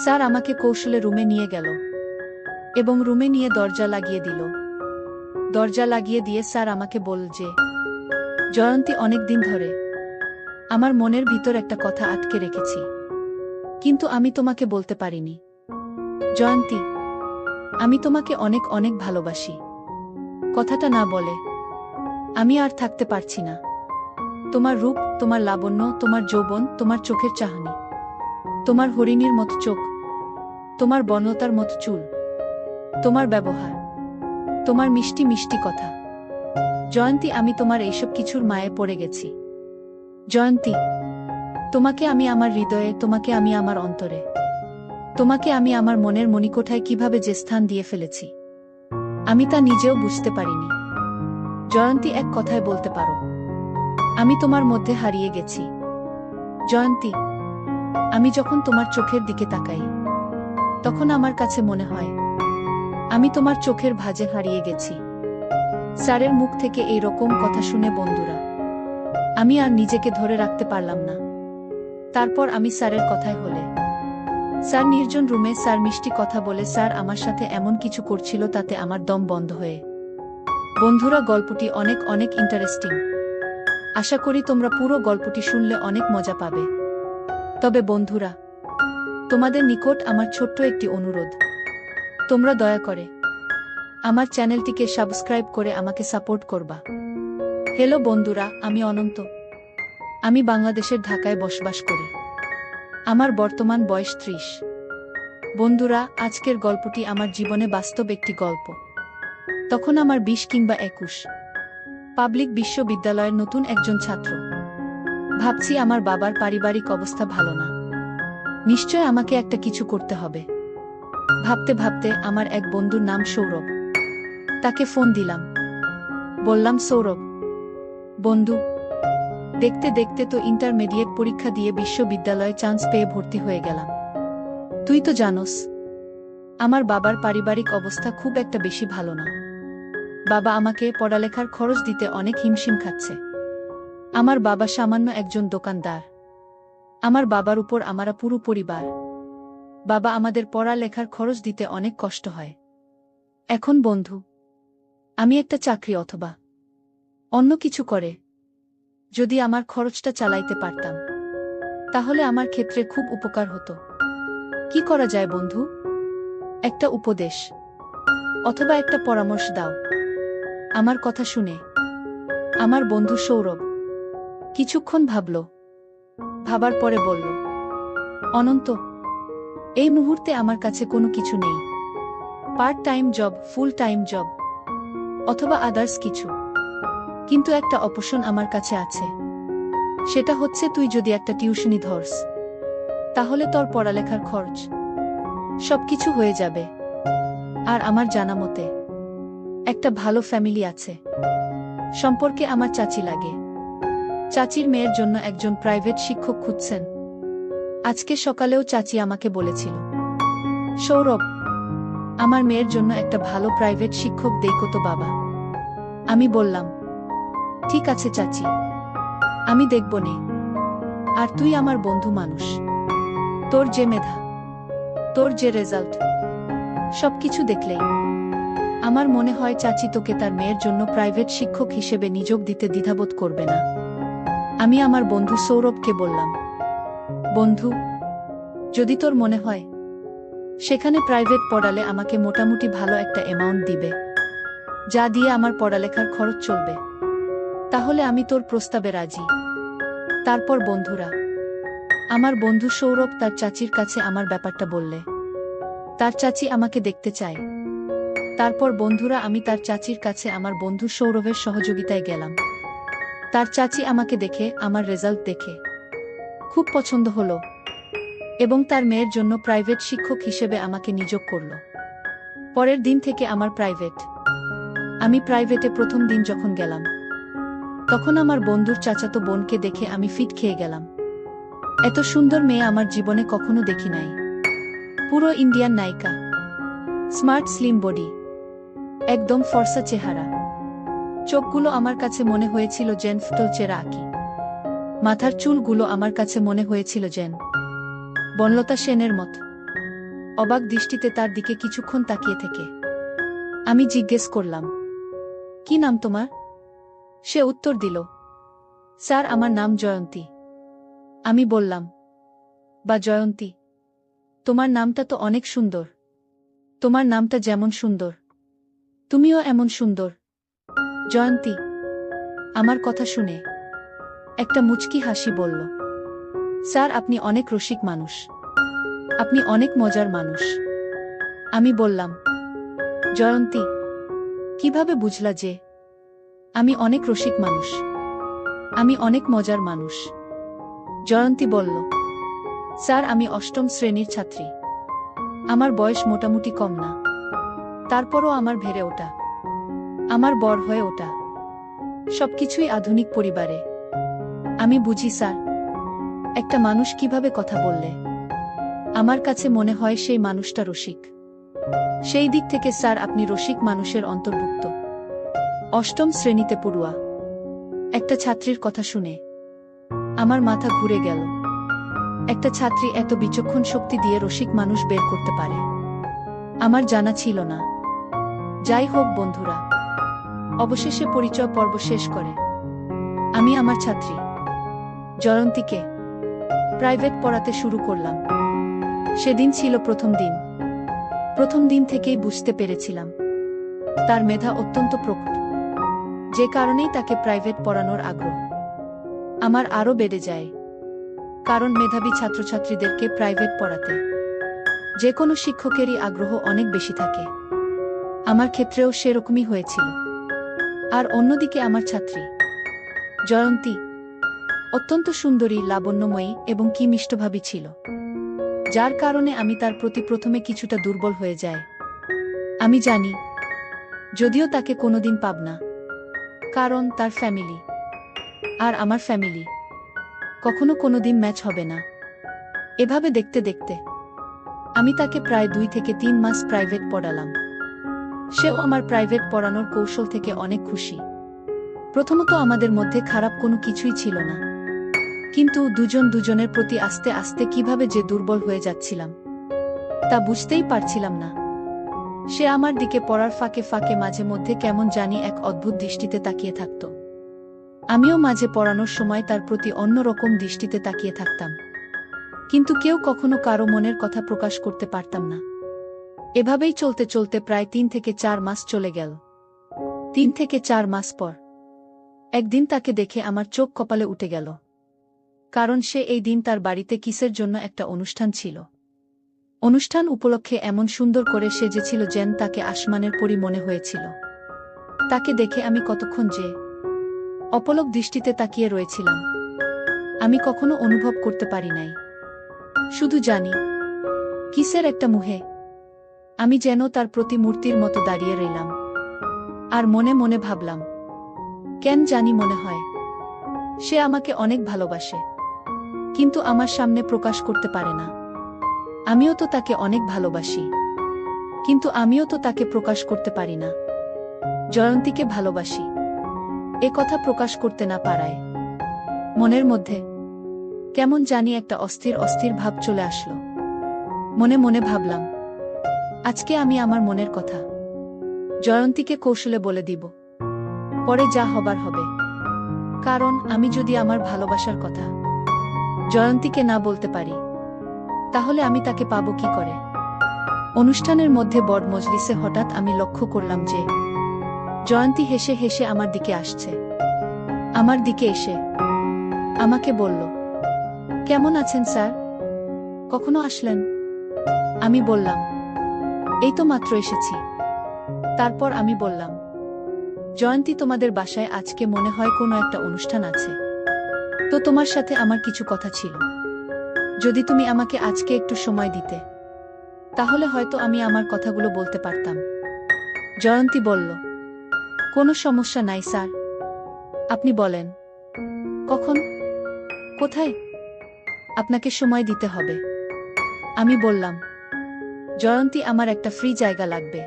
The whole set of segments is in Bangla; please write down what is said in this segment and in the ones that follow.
স্যার আমাকে কৌশলে রুমে নিয়ে গেল এবং রুমে নিয়ে দরজা লাগিয়ে দিল। দরজা লাগিয়ে দিয়ে স্যার আমাকে বলল যে, জয়ন্তী, অনেক দিন ধরে আমার মনের ভিতর একটা কথা আটকে রেখেছি, কিন্তু আমি তোমাকে বলতে পারিনি। জয়ন্তী, আমি তোমাকে অনেক অনেক ভালোবাসি। কথাটা না বলে আমি আর থাকতে পারছি না। তোমার রূপ, তোমার লাবণ্য, তোমার যৌবন, তোমার চোখের চাহনি, তোমার হরিণীর মতো চোখ, তোমার বনলতার মতো চুল, তোমার ব্যবহার, তোমার মিষ্টি মিষ্টি কথা। জয়ন্তী, আমি তোমার এইসব কিছুর মায়ে পড়ে গেছি। জয়ন্তী, তোমাকে আমি আমার হৃদয়ে, তোমাকে আমি আমার অন্তরে, তোমাকে আমি আমার মনের মণিকোঠায় কিভাবে যে স্থান দিয়ে ফেলেছি আমি তা নিজেও বুঝতে পারিনি। জয়ন্তী, এক কথায় বলতে পারো আমি তোমার মধ্যে হারিয়ে গেছি। জয়ন্তী, আমি যখন তোমার চোখের দিকে তাকাই তখন আমার কাছে মনে হয় আমি তোমার চোখের ভাঁজে হারিয়ে গেছি। স্যারের মুখ থেকে এই রকম কথা শুনে বন্ধুরা, আমি আর নিজেকে ধরে রাখতে পারলাম না। তারপর আমি স্যারের কথায় হলে, স্যার নির্জন রুমে স্যার মিষ্টি কথা বলে স্যার আমার সাথে এমন কিছু করছিল তাতে আমার দম বন্ধ হয়ে। বন্ধুরা, গল্পটি অনেক অনেক ইন্টারেস্টিং। আশা করি তোমরা পুরো গল্পটি শুনলে অনেক মজা পাবে। তবে বন্ধুরা, তোমাদের নিকট আমার ছোট্ট একটি অনুরোধ, তোমরা দয়া করে আমার চ্যানেলটিকে সাবস্ক্রাইব করে আমাকে সাপোর্ট করবা। হ্যালো বন্ধুরা, আমি অনন্ত। আমি বাংলাদেশের ঢাকায় বসবাস করি। আমার বর্তমান বয়স 30। বন্ধুরা, আজকের গল্পটি আমার জীবনে বাস্তব একটি গল্প। তখন আমার 20 কিংবা 21। পাবলিক বিশ্ববিদ্যালয়ের নতুন একজন ছাত্র। ভাবছি আমার বাবার পারিবারিক অবস্থা ভালো না, নিশ্চয় আমাকে একটা কিছু করতে হবে। ভাবতে ভাবতে আমার এক বন্ধুর নাম সৌরভ, তাকে ফোন দিলাম। বললাম, সৌরভ বন্ধু, দেখতে দেখতে তো ইন্টারমিডিয়েট পরীক্ষা দিয়ে বিশ্ববিদ্যালয়ে চান্স পেয়ে ভর্তি হয়ে গেলাম। তুই তো জানোস আমার বাবার পারিবারিক অবস্থা খুব একটা বেশি ভালো না। বাবা আমাকে পড়ালেখার খরচ দিতে অনেক হিমশিম খাচ্ছে। আমার বাবা সামান্য একজন দোকানদার। আমার বাবার উপর আমরা পুরো পরিবার। বাবা আমাদের পড়ালেখার খরচ দিতে অনেক কষ্ট হয়। এখন বন্ধু, আমি একটা চাকরি অথবা অন্য কিছু করে যদি আমার খরচটা চালাইতে পারতাম তাহলে আমার ক্ষেত্রে খুব উপকার হতো। কি করা যায় বন্ধু? একটা উপদেশ অথবা একটা পরামর্শ দাও। আমার কথা শুনে আমার বন্ধু সৌরভ কিছুক্ষণ ভাবল। ভাবার পরে বলল, অনন্ত, এই মুহূর্তে আমার কাছে কোনো কিছু নেই। Part time job, full time job অথবা আদার্স কিছু, কিন্তু একটা অপশন আমার কাছে আছে। সেটা হচ্ছে তুই যদি একটা টিউশনি ধরস তাহলে তোর পড়ালেখার খরচ সবকিছু হয়ে যাবে। আর আমার জানা মতে একটা ভালো ফ্যামিলি আছে। সম্পর্কে আমার চাচি লাগে। চাচির মেয়ের জন্য একজন প্রাইভেট শিক্ষক খুঁজছেন। আজকে সকালেও চাচি আমাকে বলেছিল, সৌরভ, আমার মেয়ের জন্য একটা ভালো প্রাইভেট শিক্ষক দেখো তো বাবা। আমি বললাম, ঠিক আছে চাচি, আমি দেখব নে। আর তুই আমার বন্ধু মানুষ, তোর যে মেধা, তোর যে রেজাল্ট, সবকিছু দেখলেই আমার মনে হয় চাচি তোকে তার মেয়ের জন্য প্রাইভেট শিক্ষক হিসেবে নিযোগ দিতে দ্বিধাবোধ করবে না। আমি আমার বন্ধু সৌরভকে বললাম, বন্ধু, যদি তোর মনে হয় সেখানে প্রাইভেট পড়ালে আমাকে মোটামুটি ভালো একটা অ্যামাউন্ট দিবে, যা দিয়ে আমার পড়ালেখার খরচ চলবে, তাহলে আমি তোর প্রস্তাবে রাজি। তারপর বন্ধুরা, আমার বন্ধু সৌরভ তার চাচির কাছে আমার ব্যাপারটা বললে। তার চাচি আমাকে দেখতে চায়। তারপর বন্ধুরা, আমি তার চাচির কাছে আমার বন্ধু সৌরভের সহযোগিতায় গেলাম। তার চাচি আমাকে দেখে, আমার রেজাল্ট দেখে খুব পছন্দ হলো এবং তার মেয়ের জন্য প্রাইভেট শিক্ষক হিসেবে আমাকে নিয়োগ করল। পরের দিন থেকে আমি প্রাইভেটে প্রথম দিন যখন গেলাম তখন আমার বন্ধুর চাচাতো বোনকে দেখে আমি ফিট খেয়ে গেলাম। এত সুন্দর মেয়ে আমার জীবনে কখনো দেখি নাই। পুরো ইন্ডিয়ান নায়িকা, স্মার্ট স্লিম বডি, একদম ফর্সা চেহারা। চোখগুলো আমার কাছে মনে হয়েছিল যেন ফুটল চেরা আঁকি। মাথার চুলগুলো আমার কাছে মনে হয়েছিল যেন বনলতা সেনের মত। অবাক দৃষ্টিতে তার দিকে কিছুক্ষণ তাকিয়ে থেকে আমি জিজ্ঞেস করলাম, কি নাম তোমার? সে উত্তর দিল, স্যার আমার নাম জয়ন্তী। আমি বললাম, বা জয়ন্তী, তোমার নামটা তো অনেক সুন্দর। তোমার নামটা যেমন সুন্দর, তুমিও এমন সুন্দর। জয়ন্তী আমার কথা শুনে একটা মুচকি হাসি বলল, স্যার আপনি অনেক রসিক মানুষ, আপনি অনেক মজার মানুষ। আমি বললাম, জয়ন্তী কিভাবে বুঝলা যে আমি অনেক রসিক মানুষ, আমি অনেক মজার মানুষ? জয়ন্তী বলল, স্যার আমি অষ্টম শ্রেণীর ছাত্রী, আমার বয়স মোটামুটি কম না, তারপরও আমার ভেড়ে ওঠা, আমার বর হয়ে ওঠা, সবকিছুই আধুনিক পরিবারে। আমি বুঝি স্যার একটা মানুষ কিভাবে কথা বললে আমার কাছে মনে হয় সেই মানুষটা রসিক। সেই দিক থেকে স্যার আপনি রসিক মানুষের অন্তর্ভুক্ত। অষ্টম শ্রেণীতে পড়ুয়া একটা ছাত্রীর কথা শুনে আমার মাথা ঘুরে গেল। একটা ছাত্রী এত বিচক্ষণ শক্তি দিয়ে রসিক মানুষ বের করতে পারে, আমার জানা ছিল না। যাই হোক বন্ধুরা, অবশেষে পরিচয় পর্ব শেষ করে আমি আমার ছাত্রী জয়ন্তীকে প্রাইভেট পড়াতে শুরু করলাম। সেদিন ছিল প্রথম দিন। প্রথম দিন থেকেই বুঝতে পেরেছিলাম তার মেধা অত্যন্ত প্রকট, যে কারণেই তাকে প্রাইভেট পড়ানোর আগ্রহ আমার আরও বেড়ে যায়। কারণ মেধাবী ছাত্রছাত্রীদেরকে প্রাইভেট পড়াতে যে কোনো শিক্ষকেরই আগ্রহ অনেক বেশি থাকে। আমার ক্ষেত্রেও সেরকমই হয়েছিল। আর অন্যদিকে আমার ছাত্রী জয়ন্তী অত্যন্ত সুন্দরী, লাবণ্যময়ী এবং কি মিষ্টভাবী ছিল, যার কারণে আমি তার প্রতি প্রথমে কিছুটা দুর্বল হয়ে যায়। আমি জানি যদিও তাকে কোনোদিন পাব না, কারণ তার ফ্যামিলি আর আমার ফ্যামিলি কখনো কোনোদিন ম্যাচ হবে না। এভাবে দেখতে দেখতে আমি তাকে প্রায় 2 থেকে 3 মাস প্রাইভেট পড়ালাম। সেও আমার প্রাইভেট পড়ানোর কৌশল থেকে অনেক খুশি। প্রথমত আমাদের মধ্যে খারাপ কোনো কিছুই ছিল না, কিন্তু দুজন দুজনের প্রতি আস্তে আস্তে কিভাবে যে দুর্বল হয়ে যাচ্ছিলাম তা বুঝতেই পারছিলাম না। সে আমার দিকে পড়ার ফাঁকে ফাঁকে মাঝে মধ্যে কেমন জানি এক অদ্ভুত দৃষ্টিতে তাকিয়ে থাকত। আমিও মাঝে পড়ানোর সময় তার প্রতি অন্যরকম দৃষ্টিতে তাকিয়ে থাকতাম, কিন্তু কেউ কখনো কারো মনের কথা প্রকাশ করতে পারতাম না। এভাবেই চলতে চলতে প্রায় 3 থেকে 4 মাস চলে গেল। 3 থেকে 4 মাস পর একদিন তাকে দেখে আমার চোখ কপালে উঠে গেল, কারণ সে এই দিন তার বাড়িতে কিসের জন্য একটা অনুষ্ঠান ছিল। অনুষ্ঠান উপলক্ষে এমন সুন্দর করে সেজেছিল যেন তাকে আসমানের পরী মনে হয়েছিল। তাকে দেখে আমি কতক্ষণ যে অপলক দৃষ্টিতে তাকিয়ে রয়েছিলাম আমি কখনো অনুভব করতে পারি নাই। শুধু জানি কিসের একটা মুহে আমি যেন তার প্রতিমূর্তির মতো দাঁড়িয়ে রইলাম। আর মনে মনে ভাবলাম, কেন জানি মনে হয় সে আমাকে অনেক ভালোবাসে, কিন্তু আমার সামনে প্রকাশ করতে পারে না। আমিও তো তাকে অনেক ভালোবাসি, কিন্তু আমিও তো তাকে প্রকাশ করতে পারি না। জয়ন্তীকে ভালোবাসি এ কথা প্রকাশ করতে না পারায় মনের মধ্যে কেমন জানি একটা অস্থির অস্থির ভাব চলে আসলো। মনে মনে ভাবলাম, আজকে আমি আমার মনের কথা জয়ন্তীকে কৌশলে বলে দিব, পরে যা হবার হবে। কারণ আমি যদি আমার ভালোবাসার কথা জয়ন্তীকে না বলতে পারি তাহলে আমি তাকে পাবো কি করে? অনুষ্ঠানের মধ্যে বড় মজলিসে হঠাৎ আমি লক্ষ্য করলাম যে জয়ন্তী হেসে হেসে আমার দিকে আসছে। আমার দিকে এসে আমাকে বলল, কেমন আছেন স্যার, কখনো আসলেন? আমি বললাম, এই তো মাত্র এসেছি। তারপর আমি বললাম, জয়ন্তী তোমাদের বাসায় আজকে মনে হয় কোনো একটা অনুষ্ঠান আছে, তো তোমার সাথে আমার কিছু কথা ছিল। যদি তুমি আমাকে আজকে একটু সময় দিতে তাহলে হয়তো আমি আমার কথাগুলো বলতে পারতাম। জয়ন্তী বলল, কোনো সমস্যা নাই স্যার, আপনি বলেন কখন, কোথায় আপনাকে সময় দিতে হবে। আমি বললাম, জয়ন্তী আমার একটা ফ্রি জায়গা লাগবে,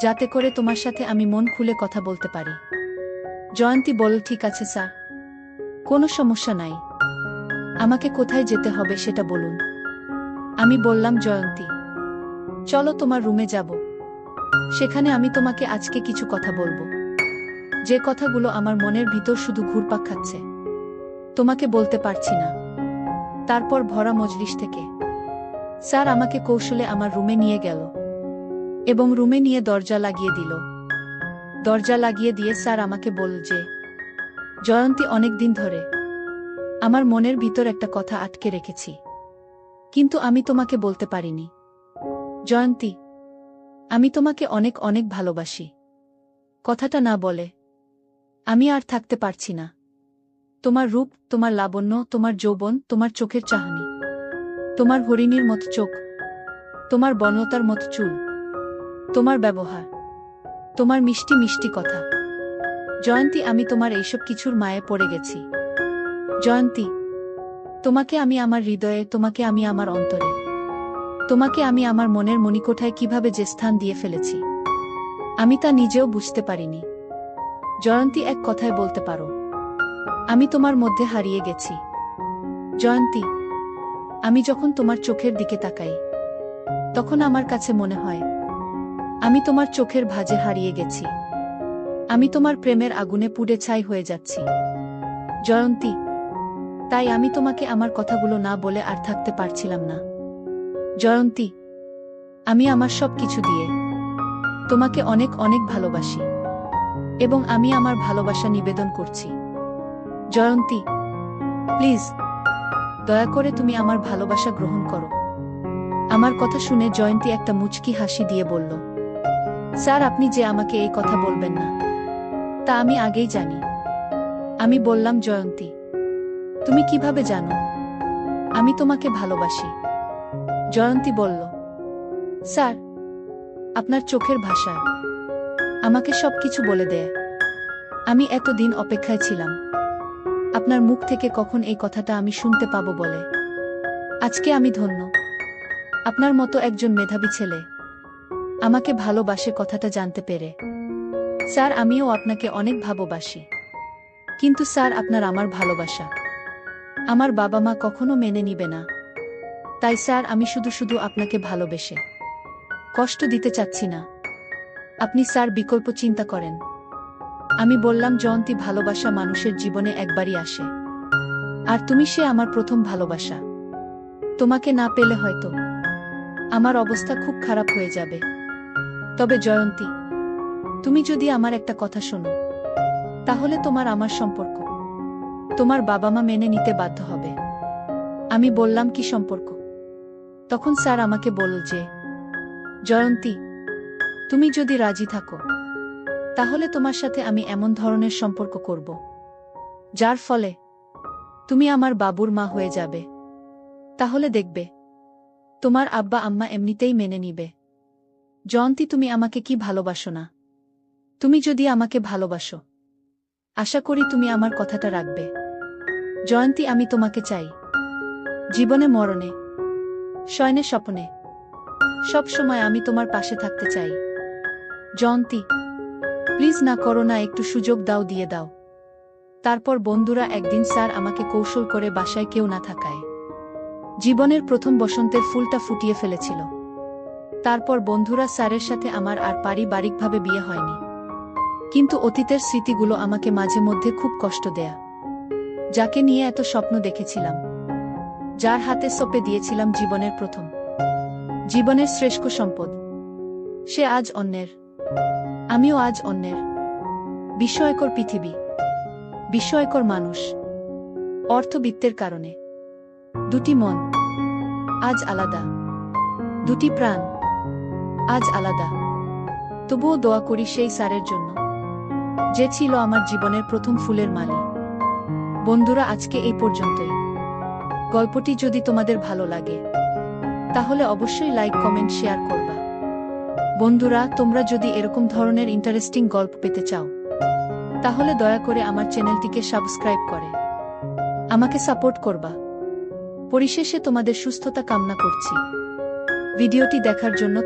যাতে করে তোমার সাথে আমি মন খুলে কথা বলতে পারি। জয়ন্তী বলল, ঠিক আছে স্যার, কোনো সমস্যা নাই, আমাকে কোথায় যেতে হবে সেটা বলুন। আমি বললাম, জয়ন্তী চলো তোমার রুমে যাব। সেখানে আমি তোমাকে আজকে কিছু কথা বলবো, যে কথাগুলো আমার মনের ভিতর শুধু ঘুরপাক খাচ্ছে, তোমাকে বলতে পারছি না। তারপর ভরা মজলিস থেকে স্যার আমাকে কৌশলে আমার রুমে নিয়ে গেল এবং রুমে নিয়ে দরজা লাগিয়ে দিল। দরজা লাগিয়ে দিয়ে স্যার আমাকে বলল যে, জয়ন্তী, অনেক দিন ধরে আমার মনের ভিতর একটা কথা আটকে রেখেছি, কিন্তু আমি তোমাকে বলতে পারিনি। জয়ন্তী, আমি তোমাকে অনেক অনেক ভালোবাসি। কথাটা না বলে আমি আর থাকতে পারছি না। তোমার রূপ, তোমার লাবণ্য, তোমার যৌবন, তোমার চোখের চাহনি, তোমার হরিণীর মতো চোখ, তোমার বনলতার মতো চুল, তোমার ব্যবহার, তোমার মিষ্টি মিষ্টি কথা। জয়ন্তী, আমি তোমার এইসব কিছুর মায়ে পড়ে গেছি। জয়ন্তী, তোমাকে আমি আমার হৃদয়ে, তোমাকে আমি আমার অন্তরে, তোমাকে আমি আমার মনের মণিকোঠায় কিভাবে যে স্থান দিয়ে ফেলেছি, আমি তা নিজেও বুঝতে পারিনি। জয়ন্তী, এক কথায় বলতে পারো, আমি তোমার মধ্যে হারিয়ে গেছি। জয়ন্তী, আমি যখন তোমার চোখের দিকে তাকাই, তখন আমার কাছে মনে হয় আমি তোমার চোখের ভাঁজে হারিয়ে গেছি। আমি তোমার প্রেমের আগুনে পুড়ে ছাই হয়ে যাচ্ছি। জয়ন্তী, তাই আমি তোমাকে আমার কথাগুলো না বলে আর থাকতে পারছিলাম না। জয়ন্তী, আমি আমার সব কিছু দিয়ে তোমাকে অনেক অনেক ভালোবাসি এবং আমি আমার ভালোবাসা নিবেদন করছি। জয়ন্তী, প্লিজ, দয়া করে তুমি আমার ভালোবাসা গ্রহণ করো। আমার কথা শুনে জয়ন্তী একটা মুচকি হাসি দিয়ে বলল, স্যার, আপনি যে আমাকে এই কথা বলবেন না, তা আমি আগেই জানি। আমি বললাম, জয়ন্তী, তুমি কিভাবে জানো আমি তোমাকে ভালোবাসি? জয়ন্তী বলল, স্যার, আপনার চোখের ভাষা আমাকে সবকিছু বলে দেয়। আমি এতদিন অপেক্ষায় ছিলাম আপনার মুখ থেকে কখন এই কথাটা আমি শুনতে পাবো বলে। আজকে আমি ধন্য, আপনার মতো একজন মেধাবী ছেলে আমাকে ভালোবাসে কথাটা জানতে পেরে। স্যার, আমিও আপনাকে অনেক ভালোবাসি, কিন্তু স্যার, আপনার আমার ভালোবাসা আমার বাবা মা কখনো মেনে নিবে না। তাই স্যার, আমি শুধু শুধু আপনাকে ভালোবেসে কষ্ট দিতে চাচ্ছি না। আপনি স্যার বিকল্প চিন্তা করেন। আমি বললাম, জয়ন্তী, ভালোবাসা মানুষের জীবনে একবারই আসে, আর তুমি সে আমার প্রথম ভালোবাসা। তোমাকে না পেলে হয়তো আমার অবস্থা খুব খারাপ হয়ে যাবে। তবে জয়ন্তী, তুমি যদি আমার একটা কথা শোনো, তাহলে তোমার আমার সম্পর্ক তোমার বাবা মা মেনে নিতে বাধ্য হবে। আমি বললাম, কি সম্পর্ক? তখন স্যার আমাকে বলল যে, জয়ন্তী, তুমি যদি রাজি থাকো, তাহলে তোমার সাথে আমি এমন ধরনের সম্পর্ক করব যার ফলে তুমি আমার বাবুর মা হয়ে যাবে। তাহলে দেখবে তোমার আব্বা আম্মা এমনিতেই মেনে নিবে। জয়ন্তী, তুমি আমাকে কি ভালোবাসো না? তুমি যদি আমাকে ভালোবাসো, আশা করি তুমি আমার কথাটা রাখবে। জয়ন্তী, আমি তোমাকে চাই, জীবনে মরণে, শয়নে স্বপ্নে, সব সময় আমি তোমার পাশে থাকতে চাই। জয়ন্তী, প্লিজ না করো না, একটু সুযোগ দাও, দিয়ে দাও। তারপর বন্ধুরা, একদিন স্যার আমাকে কৌশল করে বাসায় কেউ না থাকায় জীবনের প্রথম বসন্তের ফুলটা ফুটিয়ে ফেলেছিল। তারপর বন্ধুরা, স্যারের সাথে আমার আর পারিবারিকভাবে বিয়ে হয়নি, কিন্তু অতীতের স্মৃতিগুলো আমাকে মাঝে মধ্যে খুব কষ্ট দেয়া। যাকে নিয়ে এত স্বপ্ন দেখেছিলাম, যার হাতে সঁপে দিয়েছিলাম জীবনের প্রথম, জীবনের শ্রেষ্ঠ সম্পদ, সে আজ অন্যের, আমিও আজ অন্যের। বিস্ময়কর পৃথিবী, বিস্ময়কর মানুষ। অর্থবিত্তের কারণে দুটি মন আজ আলাদা, দুটি প্রাণ আজ আলাদা। তবুও দোয়া করি সেই স্যারের জন্য, যে ছিল আমার জীবনের প্রথম ফুলের মালি। বন্ধুরা, আজকে এই পর্যন্তই। গল্পটি যদি তোমাদের ভালো লাগে, তাহলে অবশ্যই লাইক, কমেন্ট, শেয়ার করবা। বন্ধুরা, তোমরা যদি এরকম ধরনের ইন্টারেস্টিং গল্প পেতে চাও, তাহলে দয়া করে আমার চ্যানেলটিকে সাবস্ক্রাইব করে আমাকে সাপোর্ট করবা। পরিশেষে তোমাদের সুস্থতা কামনা করছি। ভিডিওটি দেখার জন্য